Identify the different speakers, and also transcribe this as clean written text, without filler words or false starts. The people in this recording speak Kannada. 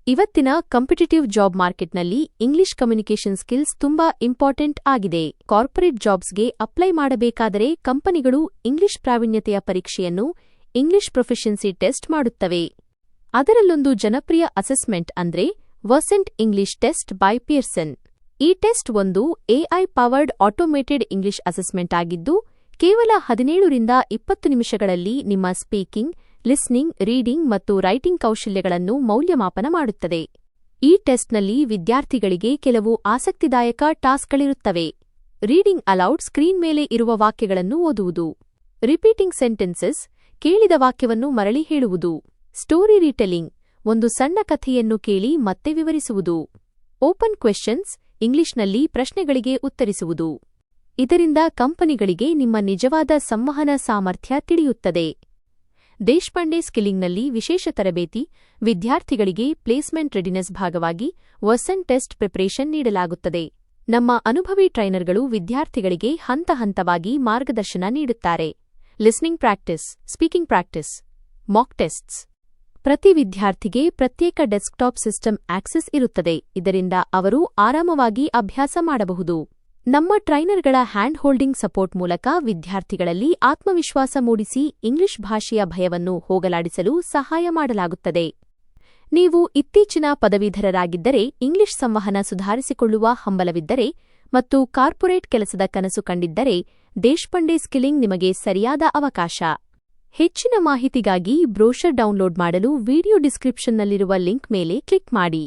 Speaker 1: ಇವತ್ತಿನ ಕಾಂಪಿಟಿಟಿವ್ ಜಾಬ್ ಮಾರ್ಕೆಟ್ನಲ್ಲಿ ಇಂಗ್ಲಿಷ್ ಕಮ್ಯುನಿಕೇಷನ್ ಸ್ಕಿಲ್ಸ್ ತುಂಬಾ ಇಂಪಾರ್ಟೆಂಟ್ ಆಗಿದೆ. ಕಾರ್ಪೊರೇಟ್ ಜಾಬ್ಸ್ಗೆ ಅಪ್ಲೈ ಮಾಡಬೇಕಾದರೆ ಕಂಪನಿಗಳು ಇಂಗ್ಲಿಷ್ ಪ್ರಾವೀಣ್ಯತೆಯ ಪರೀಕ್ಷೆಯನ್ನು ಇಂಗ್ಲಿಷ್ ಪ್ರೊಫಿಷಿಯನ್ಸಿ ಟೆಸ್ಟ್ ಮಾಡುತ್ತವೆ. ಅದರಲ್ಲೊಂದು ಜನಪ್ರಿಯ ಅಸೆಸ್ಮೆಂಟ್ ಅಂದ್ರೆ ವರ್ಸೆಂಟ್ ಇಂಗ್ಲಿಷ್ ಟೆಸ್ಟ್ ಬೈ ಪಿಯರ್ಸನ್. ಈ ಟೆಸ್ಟ್ ಒಂದು AI powered automated English assessment ಆಗಿದ್ದು, ಕೇವಲ 17 ರಿಂದ 20 ನಿಮಿಷಗಳಲ್ಲಿ ನಿಮ್ಮ ಸ್ಪೀಕಿಂಗ್, ಲಿಸ್ನಿಂಗ್, ರೀಡಿಂಗ್ ಮತ್ತು ರೈಟಿಂಗ್ ಕೌಶಲ್ಯಗಳನ್ನು ಮೌಲ್ಯಮಾಪನ ಮಾಡುತ್ತದೆ. ಈ ಟೆಸ್ಟ್ನಲ್ಲಿ ವಿದ್ಯಾರ್ಥಿಗಳಿಗೆ ಕೆಲವು ಆಸಕ್ತಿದಾಯಕ ಟಾಸ್ಕ್ಗಳಿರುತ್ತವೆ. ರೀಡಿಂಗ್ ಅಲೌಡ್, ಸ್ಕ್ರೀನ್ ಮೇಲೆ ಇರುವ ವಾಕ್ಯಗಳನ್ನು ಓದುವುದು. ರಿಪೀಟಿಂಗ್ ಸೆಂಟೆನ್ಸಸ್, ಕೇಳಿದ ವಾಕ್ಯವನ್ನು ಮರಳಿ ಹೇಳುವುದು. ಸ್ಟೋರಿ ರೀಟೆಲಿಂಗ್, ಒಂದು ಸಣ್ಣ ಕಥೆಯನ್ನು ಕೇಳಿ ಮತ್ತೆ ವಿವರಿಸುವುದು. ಓಪನ್ ಕ್ವೆಶ್ಚನ್ಸ್, ಇಂಗ್ಲಿಷ್ನಲ್ಲಿ ಪ್ರಶ್ನೆಗಳಿಗೆ ಉತ್ತರಿಸುವುದು. ಇದರಿಂದ ಕಂಪನಿಗಳಿಗೆ ನಿಮ್ಮ ನಿಜವಾದ ಸಂವಹನ ಸಾಮರ್ಥ್ಯ ತಿಳಿಯುತ್ತದೆ. ದೇಶಪಾಂಡೆ ಸ್ಕಿಲ್ಲಿಂಗ್ನಲ್ಲಿ ವಿಶೇಷ ತರಬೇತಿ, ವಿದ್ಯಾರ್ಥಿಗಳಿಗೆ ಪ್ಲೇಸ್ಮೆಂಟ್ ರೆಡಿನೆಸ್ ಭಾಗವಾಗಿ ವರ್ಸೆಂಟ್ ಟೆಸ್ಟ್ ಪ್ರಿಪರೇಷನ್ ನೀಡಲಾಗುತ್ತದೆ. ನಮ್ಮ ಅನುಭವಿ ಟ್ರೈನರ್ಗಳು ವಿದ್ಯಾರ್ಥಿಗಳಿಗೆ ಹಂತ ಹಂತವಾಗಿ ಮಾರ್ಗದರ್ಶನ ನೀಡುತ್ತಾರೆ. Listening practice, speaking practice, mock tests. ಪ್ರತಿ ವಿದ್ಯಾರ್ಥಿಗೆ ಪ್ರತ್ಯೇಕ ಡೆಸ್ಕ್ಟಾಪ್ ಸಿಸ್ಟಮ್ ಆಕ್ಸೆಸ್ ಇರುತ್ತದೆ. ಇದರಿಂದ ಅವರು ಆರಾಮವಾಗಿ ಅಭ್ಯಾಸ ಮಾಡಬಹುದು. ನಮ್ಮ ಟ್ರೈನರ್ಗಳ ಹ್ಯಾಂಡ್ ಹೋಲ್ಡಿಂಗ್ ಸಪೋರ್ಟ್ ಮೂಲಕ ವಿದ್ಯಾರ್ಥಿಗಳಲ್ಲಿ ಆತ್ಮವಿಶ್ವಾಸ ಮೂಡಿಸಿ ಇಂಗ್ಲಿಷ್ ಭಾಷೆಯ ಭಯವನ್ನು ಹೋಗಲಾಡಿಸಲು ಸಹಾಯ ಮಾಡಲಾಗುತ್ತದೆ. ನೀವು ಇತ್ತೀಚಿನ ಪದವೀಧರರಾಗಿದ್ದರೆ, ಇಂಗ್ಲಿಷ್ ಸಂವಹನ ಸುಧಾರಿಸಿಕೊಳ್ಳುವ ಹಂಬಲವಿದ್ದರೆ ಮತ್ತು ಕಾರ್ಪೊರೇಟ್ ಕೆಲಸದ ಕನಸು ಕಂಡಿದ್ದರೆ, ದೇಶಪಾಂಡೆ ಸ್ಕಿಲ್ಲಿಂಗ್ ನಿಮಗೆ ಸರಿಯಾದ ಅವಕಾಶ. ಹೆಚ್ಚಿನ ಮಾಹಿತಿಗಾಗಿ ಬ್ರೋಷರ್ ಡೌನ್ಲೋಡ್ ಮಾಡಲು ವಿಡಿಯೋ ಡಿಸ್ಕ್ರಿಪ್ಷನ್ನಲ್ಲಿರುವ ಲಿಂಕ್ ಮೇಲೆ ಕ್ಲಿಕ್ ಮಾಡಿ.